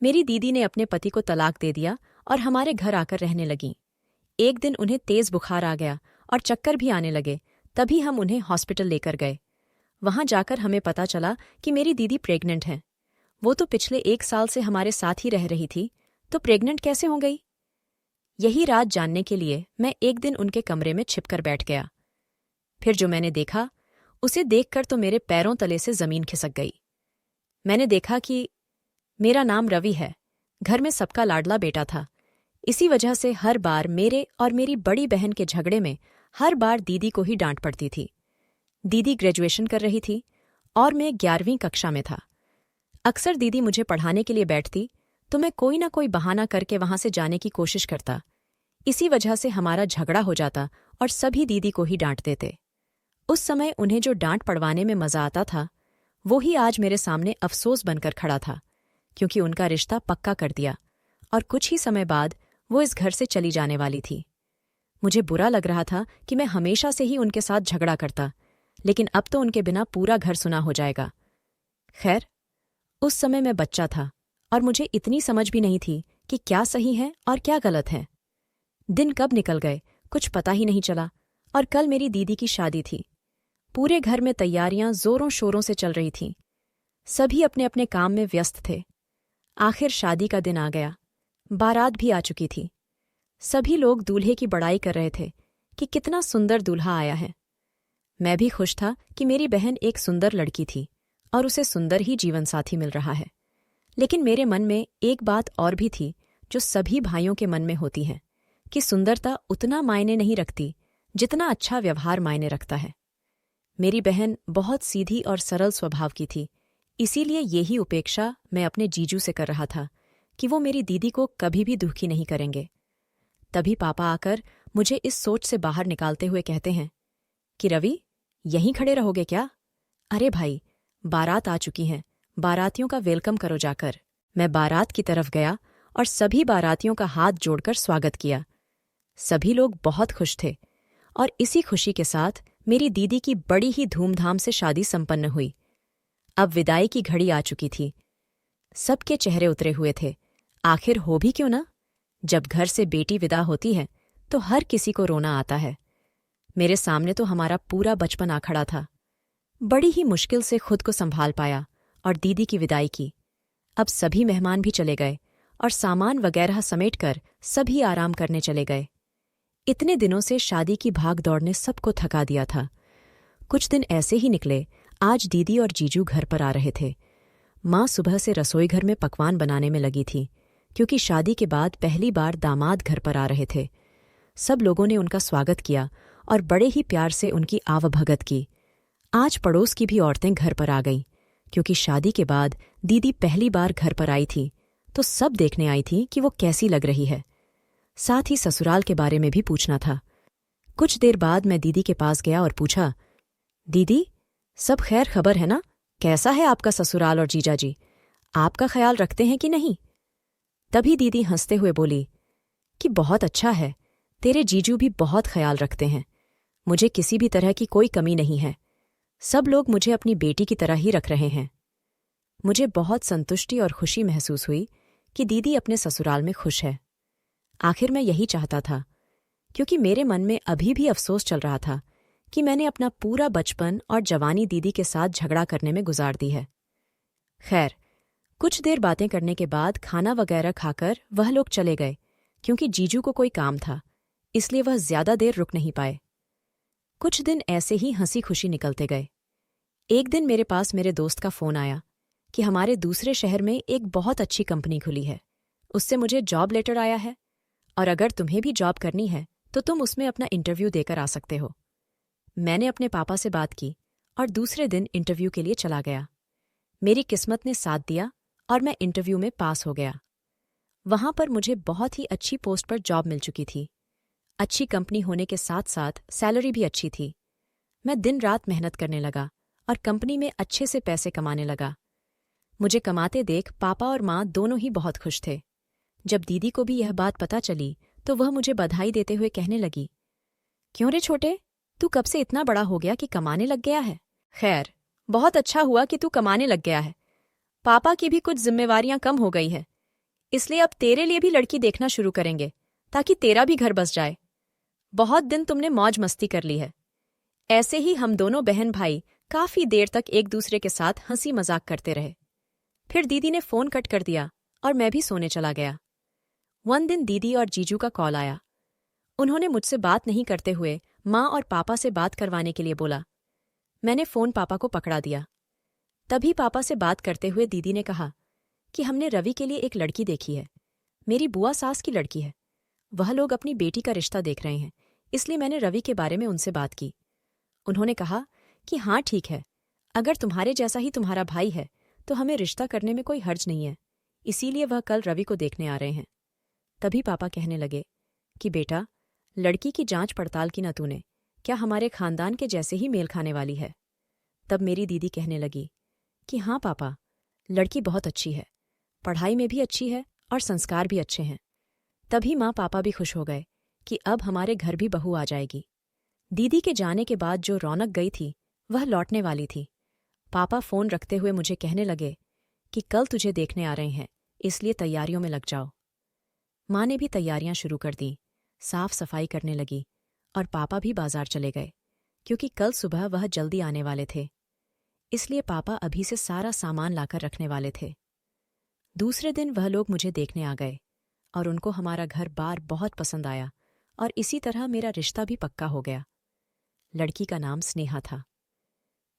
मेरी दीदी ने अपने पति को तलाक दे दिया और हमारे घर आकर रहने लगीं। एक दिन उन्हें तेज बुखार आ गया और चक्कर भी आने लगे। तभी हम उन्हें हॉस्पिटल लेकर गए। वहां जाकर हमें पता चला कि मेरी दीदी प्रेग्नेंट हैं। वो तो पिछले 1 साल से हमारे साथ ही रह रही थी, तो प्रेग्नेंट कैसे हो गई? यही राज जानने के लिए मैं एक दिन उनके कमरे में छिपकर बैठ गया। फिर जो मैंने देखा, उसे देखकर तो मेरे पैरों तले से जमीन खिसक गई। मैंने देखा कि मेरा नाम रवि है, घर में सबका लाडला बेटा था। इसी वजह से हर बार मेरे और मेरी बड़ी बहन के झगड़े में हर बार दीदी को ही डांट पड़ती थी। दीदी ग्रेजुएशन कर रही थी और मैं 11वीं कक्षा में था। अक्सर दीदी मुझे पढ़ाने के लिए बैठती तो मैं कोई ना कोई बहाना करके वहां से जाने की कोशिश करता। इसी वजह से हमारा झगड़ा हो जाता और सभी दीदी को ही डांट देते। उस समय उन्हें जो डांट पड़वाने में मजा आता था, वो ही आज मेरे सामने अफसोस बनकर खड़ा था, क्योंकि उनका रिश्ता पक्का कर दिया और कुछ ही समय बाद वो इस घर से चली जाने वाली थी। मुझे बुरा लग रहा था कि मैं हमेशा से ही उनके साथ झगड़ा करता, लेकिन अब तो उनके बिना पूरा घर सुना हो जाएगा। खैर, उस समय मैं बच्चा था और मुझे इतनी समझ भी नहीं थी कि क्या सही है और क्या गलत है। दिन कब निकल गए कुछ पता ही नहीं चला और कल मेरी दीदी की शादी थी। पूरे घर में तैयारियां जोरों शोरों से चल रही थीं। सभी अपने अपने काम में व्यस्त थे। आखिर शादी का दिन आ गया। बारात भी आ चुकी थी। सभी लोग दूल्हे की बड़ाई कर रहे थे कि कितना सुंदर दूल्हा आया है। मैं भी खुश था कि मेरी बहन एक सुंदर लड़की थी और उसे सुंदर ही जीवनसाथी मिल रहा है। लेकिन मेरे मन में एक बात और भी थी जो सभी भाइयों के मन में होती है, कि सुंदरता उतना मायने नहीं रखती जितना अच्छा व्यवहार मायने रखता है। मेरी बहन बहुत सीधी और सरल स्वभाव की थी, इसीलिए यही उपेक्षा मैं अपने जीजू से कर रहा था कि वो मेरी दीदी को कभी भी दुखी नहीं करेंगे। तभी पापा आकर मुझे इस सोच से बाहर निकालते हुए कहते हैं कि रवि, यहीं खड़े रहोगे क्या? अरे भाई, बारात आ चुकी हैं, बारातियों का वेलकम करो जाकर। मैं बारात की तरफ गया और सभी बारातियों का हाथ जोड़कर स्वागत किया। सभी लोग बहुत खुश थे और इसी खुशी के साथ मेरी दीदी की बड़ी ही धूमधाम से शादी संपन्न हुई। अब विदाई की घड़ी आ चुकी थी। सबके चेहरे उतरे हुए थे। आखिर हो भी क्यों ना? जब घर से बेटी विदा होती है तो हर किसी को रोना आता है। मेरे सामने तो हमारा पूरा बचपन आ खड़ा था। बड़ी ही मुश्किल से खुद को संभाल पाया और दीदी की विदाई की। अब सभी मेहमान भी चले गए और सामान वगैरह समेटकर सभी आराम करने चले गए। इतने दिनों से शादी की भाग दौड़ ने सबको थका दिया था। कुछ दिन ऐसे ही निकले। आज दीदी और जीजू घर पर आ रहे थे। माँ सुबह से रसोई घर में पकवान बनाने में लगी थी, क्योंकि शादी के बाद पहली बार दामाद घर पर आ रहे थे। सब लोगों ने उनका स्वागत किया और बड़े ही प्यार से उनकी आवभगत की। आज पड़ोस की भी औरतें घर पर आ गईं, क्योंकि शादी के बाद दीदी पहली बार घर पर आई थी, तो सब देखने आई थी कि वो कैसी लग रही है। साथ ही ससुराल के बारे में भी पूछना था। कुछ देर बाद मैं दीदी के पास गया और पूछा, दीदी, सब खैर खबर है ना? कैसा है आपका ससुराल और जीजाजी? आपका ख्याल रखते हैं कि नहीं? तभी दीदी हंसते हुए बोली कि बहुत अच्छा है, तेरे जीजू भी बहुत ख्याल रखते हैं। मुझे किसी भी तरह की कोई कमी नहीं है। सब लोग मुझे अपनी बेटी की तरह ही रख रहे हैं। मुझे बहुत संतुष्टि और खुशी महसूस हुई कि दीदी अपने ससुराल में खुश है। आखिर मैं यही चाहता था, क्योंकि मेरे मन में अभी भी अफसोस चल रहा था कि मैंने अपना पूरा बचपन और जवानी दीदी के साथ झगड़ा करने में गुजार दी है। खैर, कुछ देर बातें करने के बाद खाना वगैरह खाकर वह लोग चले गए, क्योंकि जीजू को कोई काम था, इसलिए वह ज्यादा देर रुक नहीं पाए। कुछ दिन ऐसे ही हंसी खुशी निकलते गए। एक दिन मेरे पास मेरे दोस्त का फोन आया कि हमारे दूसरे शहर में एक बहुत अच्छी कंपनी खुली है, उससे मुझे जॉब लेटर आया है और अगर तुम्हें भी जॉब करनी है तो तुम उसमें अपना इंटरव्यू देकर आ सकते हो। मैंने अपने पापा से बात की और दूसरे दिन इंटरव्यू के लिए चला गया। मेरी किस्मत ने साथ दिया और मैं इंटरव्यू में पास हो गया। वहां पर मुझे बहुत ही अच्छी पोस्ट पर जॉब मिल चुकी थी। अच्छी कंपनी होने के साथ साथ सैलरी भी अच्छी थी। मैं दिन रात मेहनत करने लगा और कंपनी में अच्छे से पैसे कमाने लगा। मुझे कमाते देख पापा और माँ दोनों ही बहुत खुश थे। जब दीदी को भी यह बात पता चली तो वह मुझे बधाई देते हुए कहने लगी, क्यों रे छोटे, तू कब से इतना बड़ा हो गया कि कमाने लग गया है? खैर, बहुत अच्छा हुआ कि तू कमाने लग गया है। पापा की भी कुछ जिम्मेवारियां कम हो गई है, इसलिए अब तेरे लिए भी लड़की देखना शुरू करेंगे ताकि तेरा भी घर बस जाए। बहुत दिन तुमने मौज मस्ती कर ली है। ऐसे ही हम दोनों बहन भाई काफी देर तक एक दूसरे के साथ हंसी मजाक करते रहे। फिर दीदी ने फोन कट कर दिया और मैं भी सोने चला गया। वन दिन दीदी और जीजू का कॉल आया। उन्होंने मुझसे बात नहीं करते हुए माँ और पापा से बात करवाने के लिए बोला। मैंने फोन पापा को पकड़ा दिया। तभी पापा से बात करते हुए दीदी ने कहा कि हमने रवि के लिए एक लड़की देखी है। मेरी बुआ सास की लड़की है। वह लोग अपनी बेटी का रिश्ता देख रहे हैं, इसलिए मैंने रवि के बारे में उनसे बात की। उन्होंने कहा कि हाँ ठीक है, अगर तुम्हारे जैसा ही तुम्हारा भाई है तो हमें रिश्ता करने में कोई हर्ज नहीं है, इसीलिए वह कल रवि को देखने आ रहे हैं। तभी पापा कहने लगे कि बेटा, लड़की की जांच पड़ताल की न तूने, क्या हमारे खानदान के जैसे ही मेल खाने वाली है। तब मेरी दीदी कहने लगी कि हाँ पापा, लड़की बहुत अच्छी है, पढ़ाई में भी अच्छी है और संस्कार भी अच्छे हैं। तभी माँ पापा भी खुश हो गए कि अब हमारे घर भी बहू आ जाएगी। दीदी के जाने के बाद जो रौनक गई थी वह लौटने वाली थी। पापा फोन रखते हुए मुझे कहने लगे कि कल तुझे देखने आ रहे हैं, इसलिए तैयारियों में लग जाओ। माँ ने भी तैयारियां शुरू कर दी, साफ सफाई करने लगी और पापा भी बाजार चले गए क्योंकि कल सुबह वह जल्दी आने वाले थे, इसलिए पापा अभी से सारा सामान लाकर रखने वाले थे। दूसरे दिन वह लोग मुझे देखने आ गए और उनको हमारा घर बार बहुत पसंद आया और इसी तरह मेरा रिश्ता भी पक्का हो गया। लड़की का नाम स्नेहा था।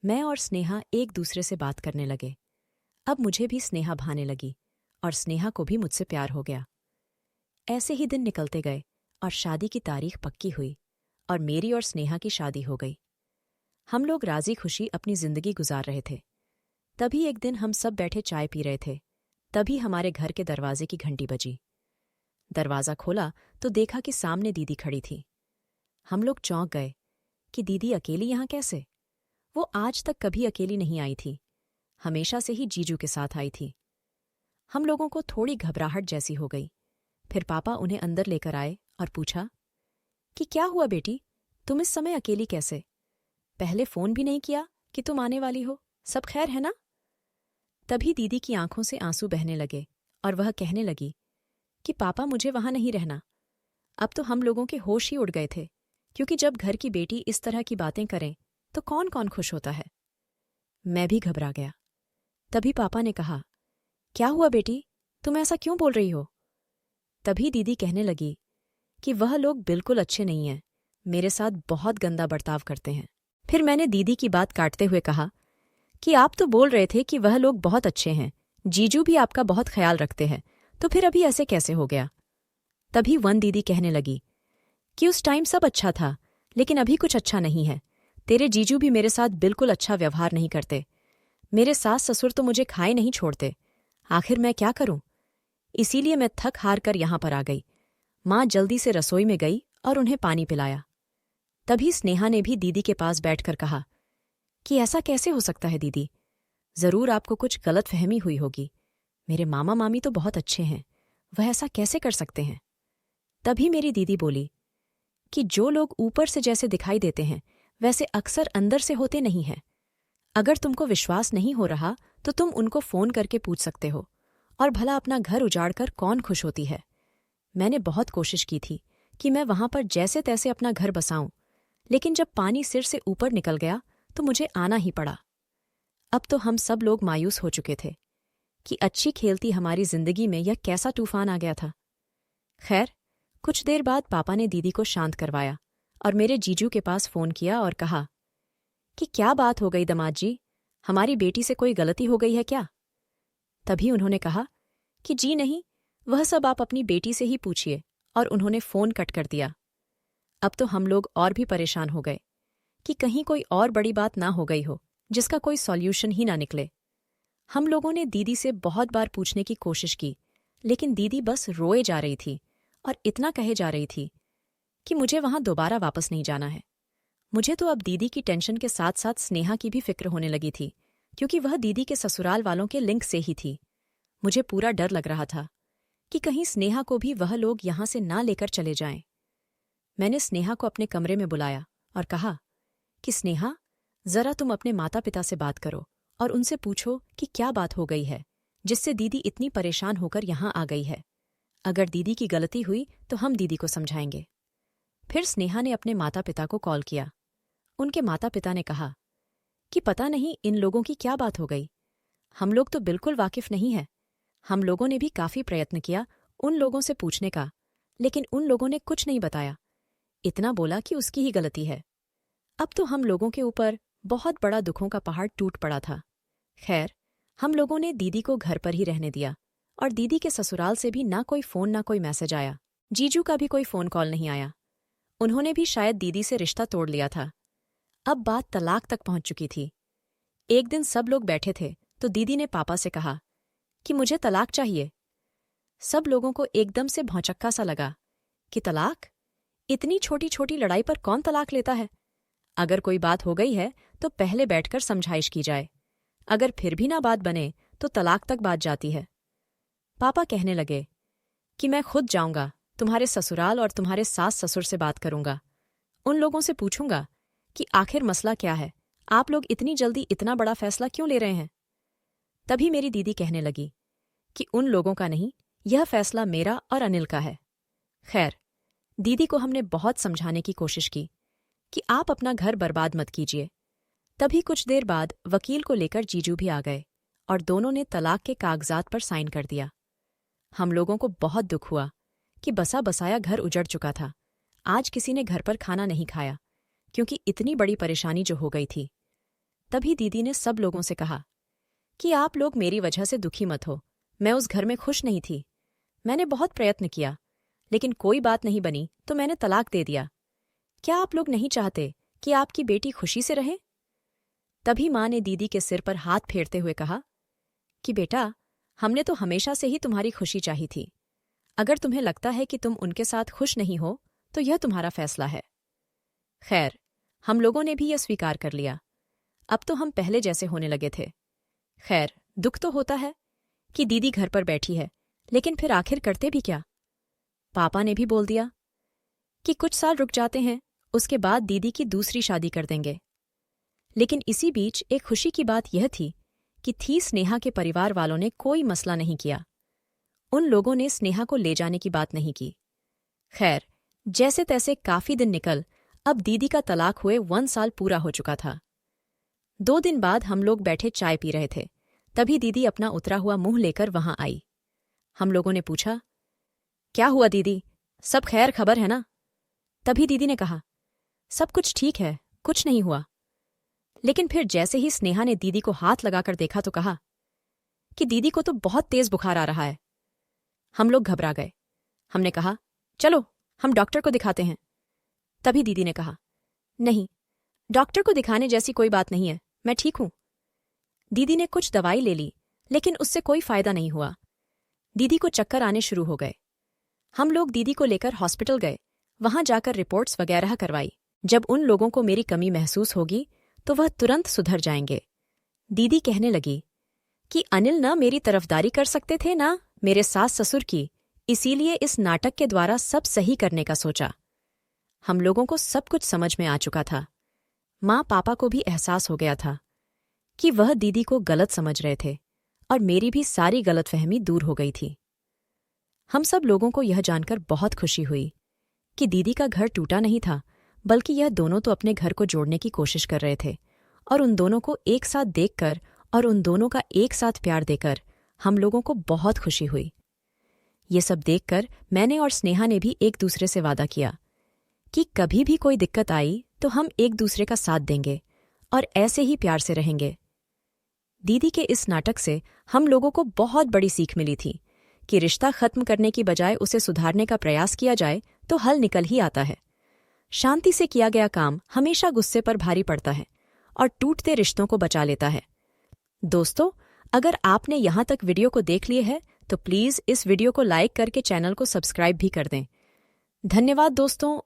मैं और स्नेहा एक दूसरे से बात करने लगे। अब मुझे भी स्नेहा भाने लगी और स्नेहा को भी मुझसे प्यार हो गया। ऐसे ही दिन निकलते गए और शादी की तारीख पक्की हुई और मेरी और स्नेहा की शादी हो गई। हम लोग राजी खुशी अपनी जिंदगी गुजार रहे थे। तभी एक दिन हम सब बैठे चाय पी रहे थे, तभी हमारे घर के दरवाजे की घंटी बजी। दरवाज़ा खोला तो देखा कि सामने दीदी खड़ी थी। हम लोग चौंक गए कि दीदी अकेली यहाँ कैसे? वो आज तक कभी अकेली नहीं आई थी, हमेशा से ही जीजू के साथ आई थी। हम लोगों को थोड़ी घबराहट जैसी हो गई। फिर पापा उन्हें अंदर लेकर आए और पूछा कि क्या हुआ बेटी, तुम इस समय अकेली कैसे? पहले फोन भी नहीं किया कि तुम आने वाली हो, सब खैर है ना? तभी दीदी की आंखों से आंसू बहने लगे और वह कहने लगी कि पापा मुझे वहां नहीं रहना। अब तो हम लोगों के होश ही उड़ गए थे, क्योंकि जब घर की बेटी इस तरह की बातें करें तो कौन कौन खुश होता है। मैं भी घबरा गया। तभी पापा ने कहा, क्या हुआ बेटी, तुम ऐसा क्यों बोल रही हो? तभी दीदी कहने लगी कि वह लोग बिल्कुल अच्छे नहीं हैं, मेरे साथ बहुत गंदा बर्ताव करते हैं। फिर मैंने दीदी की बात काटते हुए कहा कि आप तो बोल रहे थे कि वह लोग बहुत अच्छे हैं, जीजू भी आपका बहुत ख्याल रखते हैं, तो फिर अभी ऐसे कैसे हो गया? तभी वन दीदी कहने लगी कि उस टाइम सब अच्छा था, लेकिन अभी कुछ अच्छा नहीं है। तेरे जीजू भी मेरे साथ बिल्कुल अच्छा व्यवहार नहीं करते। मेरे सास ससुर तो मुझे खाए नहीं छोड़ते। आखिर मैं क्या करूं? इसीलिए मैं थक हार कर यहां पर आ गई। माँ जल्दी से रसोई में गई और उन्हें पानी पिलाया। तभी स्नेहा ने भी दीदी के पास बैठकर कहा कि ऐसा कैसे हो सकता है दीदी, जरूर आपको कुछ गलतफहमी हुई होगी। मेरे मामा मामी तो बहुत अच्छे हैं, वह ऐसा कैसे कर सकते हैं? तभी मेरी दीदी बोली कि जो लोग ऊपर से जैसे दिखाई देते हैं वैसे अक्सर अंदर से होते नहीं हैं। अगर तुमको विश्वास नहीं हो रहा तो तुम उनको फोन करके पूछ सकते हो, और भला अपना घर उजाड़कर कौन खुश होती है? मैंने बहुत कोशिश की थी कि मैं वहां पर जैसे तैसे अपना घर बसाऊं, लेकिन जब पानी सिर से ऊपर निकल गया तो मुझे आना ही पड़ा। अब तो हम सब लोग मायूस हो चुके थे कि अच्छी खेलती हमारी जिंदगी में यह कैसा तूफान आ गया था। खैर, कुछ देर बाद पापा ने दीदी को शांत करवाया और मेरे जीजू के पास फोन किया और कहा कि क्या बात हो गई दामाद जी, हमारी बेटी से कोई गलती हो गई है क्या? तभी उन्होंने कहा कि जी नहीं, वह सब आप अपनी बेटी से ही पूछिए, और उन्होंने फोन कट कर दिया। अब तो हम लोग और भी परेशान हो गए कि कहीं कोई और बड़ी बात ना हो गई हो जिसका कोई सॉल्यूशन ही ना निकले। हम लोगों ने दीदी से बहुत बार पूछने की कोशिश की, लेकिन दीदी बस रोए जा रही थी और इतना कहे जा रही थी कि मुझे वहां दोबारा वापस नहीं जाना है। मुझे तो अब दीदी की टेंशन के साथ साथ स्नेहा की भी फिक्र होने लगी थी, क्योंकि वह दीदी के ससुराल वालों के लिंक से ही थी। मुझे पूरा डर लग रहा था कि कहीं स्नेहा को भी वह लोग यहां से ना लेकर चले जाएं। मैंने स्नेहा को अपने कमरे में बुलाया और कहा कि स्नेहा, जरा तुम अपने माता पिता से बात करो और उनसे पूछो कि क्या बात हो गई है, जिससे दीदी इतनी परेशान होकर यहाँ आ गई है। अगर दीदी की गलती हुई तो हम दीदी को समझाएंगे। फिर स्नेहा ने अपने माता पिता को कॉल किया। उनके माता पिता ने कहा कि पता नहीं इन लोगों की क्या बात हो गई, हम लोग तो बिल्कुल वाकिफ नहीं है। हम लोगों ने भी काफी प्रयत्न किया उन लोगों से पूछने का, लेकिन उन लोगों ने कुछ नहीं बताया। इतना बोला कि उसकी ही गलती है। अब तो हम लोगों के ऊपर बहुत बड़ा दुखों का पहाड़ टूट पड़ा था। खैर, हम लोगों ने दीदी को घर पर ही रहने दिया और दीदी के ससुराल से भी ना कोई फोन ना कोई मैसेज आया। जीजू का भी कोई फोन कॉल नहीं आया। उन्होंने भी शायद दीदी से रिश्ता तोड़ लिया था। अब बात तलाक तक पहुंच चुकी थी। एक दिन सब लोग बैठे थे तो दीदी ने पापा से कहा कि मुझे तलाक चाहिए। सब लोगों को एकदम से भौचक्का सा लगा कि तलाक? इतनी छोटी छोटी लड़ाई पर कौन तलाक लेता है? अगर कोई बात हो गई है तो पहले बैठकर समझाइश की जाए। अगर फिर भी ना बात बने तो तलाक तक बात जाती है। पापा कहने लगे कि मैं खुद जाऊंगा तुम्हारे ससुराल और तुम्हारे सास ससुर से बात करूंगा। उन लोगों से पूछूंगा कि आखिर मसला क्या है, आप लोग इतनी जल्दी इतना बड़ा फैसला क्यों ले रहे हैं। तभी मेरी दीदी कहने लगी कि उन लोगों का नहीं, यह फैसला मेरा और अनिल का है। खैर, दीदी को हमने बहुत समझाने की कोशिश की कि आप अपना घर बर्बाद मत कीजिए। तभी कुछ देर बाद वकील को लेकर जीजू भी आ गए और दोनों ने तलाक के कागजात पर साइन कर दिया। हम लोगों को बहुत दुख हुआ कि बसा बसाया घर उजड़ चुका था। आज किसी ने घर पर खाना नहीं खाया क्योंकि इतनी बड़ी परेशानी जो हो गई थी। तभी दीदी ने सब लोगों से कहा कि आप लोग मेरी वजह से दुखी मत हो। मैं उस घर में खुश नहीं थी। मैंने बहुत प्रयत्न किया, लेकिन कोई बात नहीं बनी तो मैंने तलाक दे दिया। क्या आप लोग नहीं चाहते कि आपकी बेटी खुशी से रहे? तभी माँ ने दीदी के सिर पर हाथ फेरते हुए कहा कि बेटा, हमने तो हमेशा से ही तुम्हारी खुशी चाही थी। अगर तुम्हें लगता है कि तुम उनके साथ खुश नहीं हो तो यह तुम्हारा फैसला है। खैर, हम लोगों ने भी यह स्वीकार कर लिया। अब तो हम पहले जैसे होने लगे थे। खैर, दुख तो होता है कि दीदी घर पर बैठी है, लेकिन फिर आखिर करते भी क्या। पापा ने भी बोल दिया कि कुछ साल रुक जाते हैं, उसके बाद दीदी की दूसरी शादी कर देंगे। लेकिन इसी बीच एक खुशी की बात यह थी कि स्नेहा के परिवार वालों ने कोई मसला नहीं किया। उन लोगों ने स्नेहा को ले जाने की बात नहीं की। खैर, जैसे तैसे काफी दिन निकल अब दीदी का तलाक हुए 1 साल पूरा हो चुका था। 2 दिन बाद हम लोग बैठे चाय पी रहे थे, तभी दीदी अपना उतरा हुआ मुंह लेकर वहां आई। हम लोगों ने पूछा, क्या हुआ दीदी, सब खैर खबर है ना? तभी दीदी ने कहा, सब कुछ ठीक है, कुछ नहीं हुआ। लेकिन फिर जैसे ही स्नेहा ने दीदी को हाथ लगाकर देखा तो कहा कि दीदी को तो बहुत तेज बुखार आ रहा है। हम लोग घबरा गए। हमने कहा, चलो हम डॉक्टर को दिखाते हैं। तभी दीदी ने कहा, नहीं, डॉक्टर को दिखाने जैसी कोई बात नहीं है, मैं ठीक हूं। दीदी ने कुछ दवाई ले ली, लेकिन उससे कोई फायदा नहीं हुआ। दीदी को चक्कर आने शुरू हो गए। हम लोग दीदी को लेकर हॉस्पिटल गए। वहां जाकर रिपोर्ट्स वगैरह करवाई। जब उन लोगों को मेरी कमी महसूस होगी तो वह तुरंत सुधर जाएंगे। दीदी कहने लगी कि अनिल ना मेरी तरफदारी कर सकते थे ना मेरे सास ससुर की, इसीलिए इस नाटक के द्वारा सब सही करने का सोचा। हम लोगों को सब कुछ समझ में आ चुका था। माँ पापा को भी एहसास हो गया था कि वह दीदी को गलत समझ रहे थे और मेरी भी सारी गलतफहमी दूर हो गई थी। हम सब लोगों को यह जानकर बहुत खुशी हुई कि दीदी का घर टूटा नहीं था, बल्कि यह दोनों तो अपने घर को जोड़ने की कोशिश कर रहे थे। और उन दोनों को एक साथ देखकर और उन दोनों का एक साथ प्यार देकर हम लोगों को बहुत खुशी हुई। ये सब देखकर मैंने और स्नेहा ने भी एक दूसरे से वादा किया कि कभी भी कोई दिक्कत आई तो हम एक दूसरे का साथ देंगे और ऐसे ही प्यार से रहेंगे। दीदी के इस नाटक से हम लोगों को बहुत बड़ी सीख मिली थी कि रिश्ता खत्म करने की बजाय उसे सुधारने का प्रयास किया जाए तो हल निकल ही आता है। शांति से किया गया काम हमेशा गुस्से पर भारी पड़ता है और टूटते रिश्तों को बचा लेता है। दोस्तों, अगर आपने यहाँ तक वीडियो को देख लिए है तो प्लीज़ इस वीडियो को लाइक करके चैनल को सब्सक्राइब भी कर दें। धन्यवाद दोस्तों।